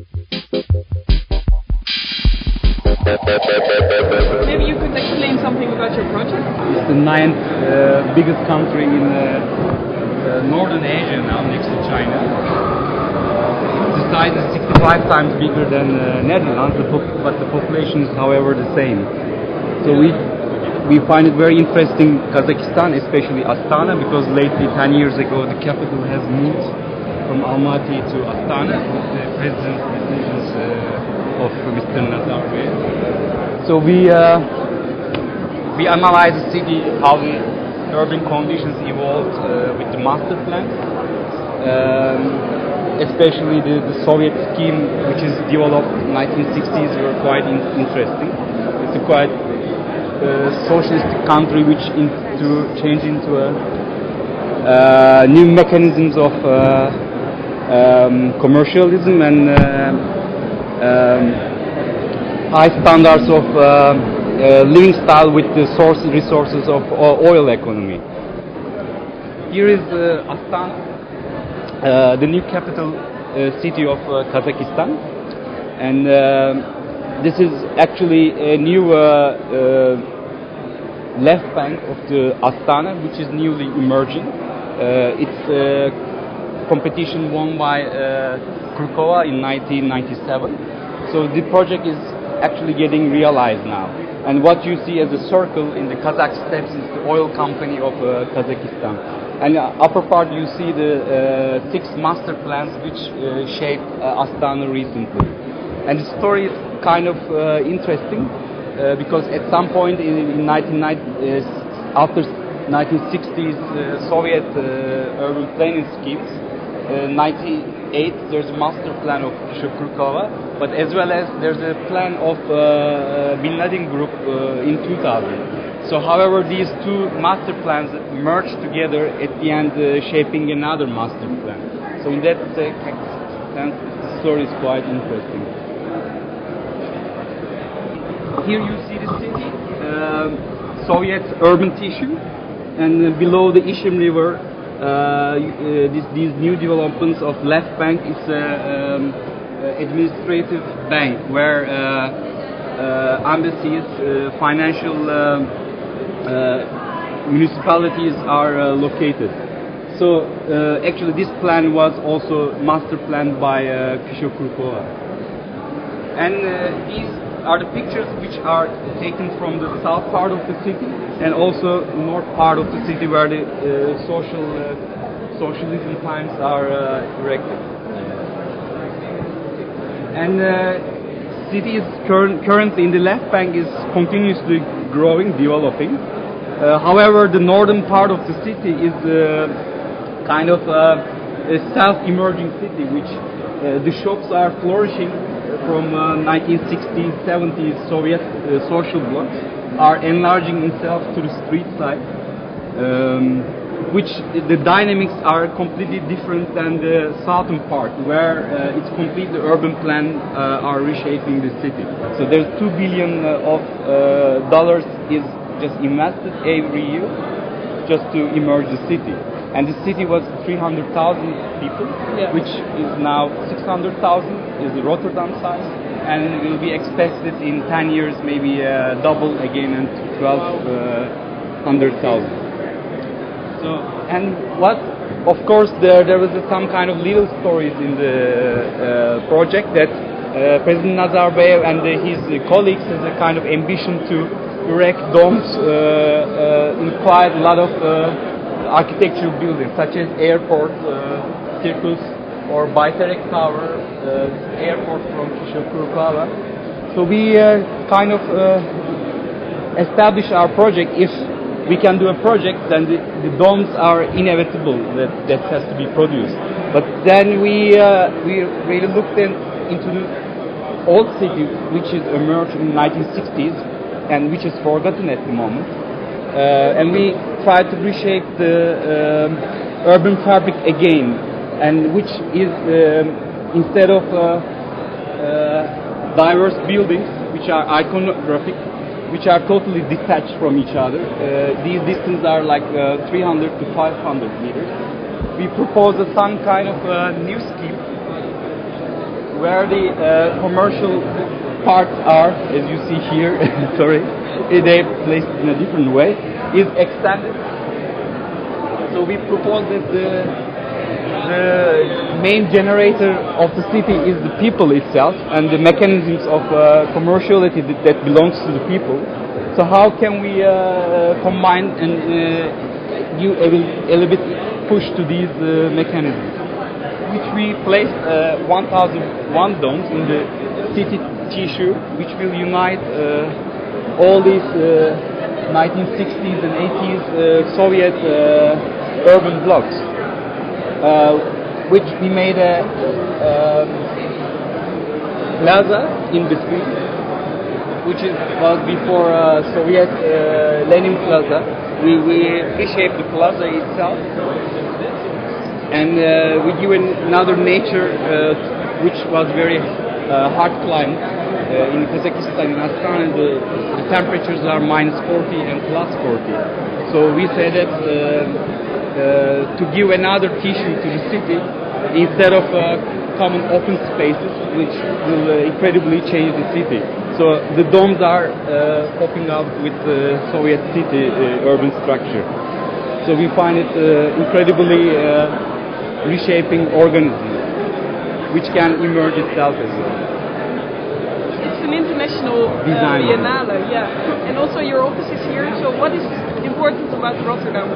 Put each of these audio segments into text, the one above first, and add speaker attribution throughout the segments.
Speaker 1: Maybe you could explain something about your project?
Speaker 2: It's the ninth biggest country in Northern Asia now, next to China. The size is 65 times bigger than Netherlands, but the population is, however, the same. So we find it very interesting, Kazakhstan, especially Astana, because lately, 10 years ago, the capital has moved from Almaty to Astana with the president's decisions of Mr. Nazarbayev. So we analyze the city, how the urban conditions evolved with the master plan, especially the Soviet scheme, which is developed in the 1960s, were quite interesting. It's a quite socialistic country which changed into a new mechanisms of commercialism and high standards of living style with the resources of oil economy. Here is Astana, the new capital city of Kazakhstan, and this is actually a new left bank of the Astana, which is newly emerging. It's a competition won by Krukova in 1997. So the project is actually getting realized now. And what you see as a circle in the Kazakh steppes is the oil company of Kazakhstan. And upper part you see the 6 master plans which shaped Astana recently. And the story is kind of interesting because at some point in 1990s, after 1960s Soviet urban planning schemes, 98 there's a master plan of Krukova, but as well as there's a plan of Bin Laden group in 2000. So however, these two master plans merged together at the end, shaping another master plan. So in that sense, the story is quite interesting. Here you see the city, Soviet urban tissue, and below the Ishim River, these new developments of left bank is administrative bank where embassies, financial municipalities are located. So actually this plan was also master planned by Krukova. And these are the pictures which are taken from the south part of the city and also north part of the city where the socialism times are erected. And city is currently in the left bank is continuously growing, developing. However, the northern part of the city is kind of a self-emerging city, which the shops are flourishing from 1960s, 70s Soviet social blocks are enlarging themselves to the street side, which the dynamics are completely different than the southern part, where it's completely urban plan are reshaping the city. So there's $2 billion of dollars is just invested every year just to emerge the city. And the city was 300,000 people, which is now 600,000, is the Rotterdam size, and will be expected in 10 years maybe double again and 1,200,000. So, and what, of course, there was some kind of little stories in the project that President Nazarbayev and his colleagues has a kind of ambition to erect domes in quite a lot of architectural buildings, such as airport, circus, or Bayterek Tower, airport from Krukova. So we kind of establish our project. If we can do a project, then the domes are inevitable that has to be produced. But then we really looked into the old city, which is emerged in the 1960s and which is forgotten at the moment. And we tried to reshape the urban fabric again, and which is instead of diverse buildings which are iconographic, which are totally detached from each other. These distances are like 300 to 500 meters. We propose some kind of new scheme where the commercial parts are, as you see here, sorry, they placed in a different way, is extended. So we propose that the main generator of the city is the people itself, and the mechanisms of commerciality that belongs to the people. So how can we combine and give a little bit push to these mechanisms, which we placed 1,001 domes in the city tissue, which will unite all these 1960s and 80s Soviet urban blocks, which we made a plaza in between, which was before Soviet Lenin Plaza. We reshaped the plaza itself, and we give another nature which was very hard climate. In Kazakhstan, in Astana, the temperatures are -40 and +40. So we said that to give another tissue to the city, instead of common open spaces, which will incredibly change the city. So the domes are popping up with the Soviet city urban structure. So we find it incredibly reshaping organism, which can emerge itself as well.
Speaker 1: It's an international
Speaker 2: Design.
Speaker 1: biennale, yeah. And also your office is here, so what is important about Rotterdam?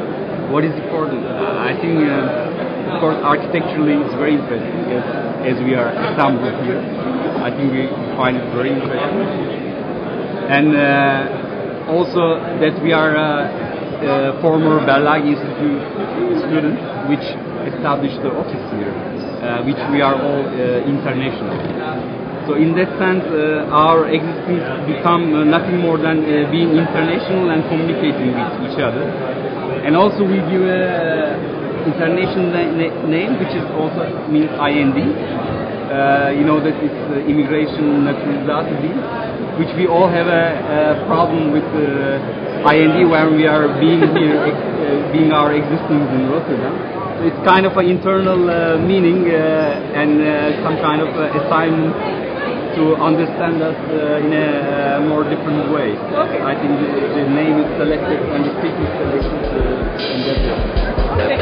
Speaker 2: What is important? I think, of course, architecturally it's very interesting, as we are assembled here. I think we find it very interesting. And also that we are former Berlage Institute students, which established the office here, which we are all international. So in that sense, our existence become nothing more than being international and communicating with each other. And also we give a international name, which is also means IND. You know that it's immigration naturalization, which we all have a problem with IND when we are being here, being our existence in Rotterdam. It's kind of an internal meaning and some kind of assignment to understand us in a more different way.
Speaker 1: Okay.
Speaker 2: I think the name is selected and the city is selected in that way.
Speaker 1: Okay.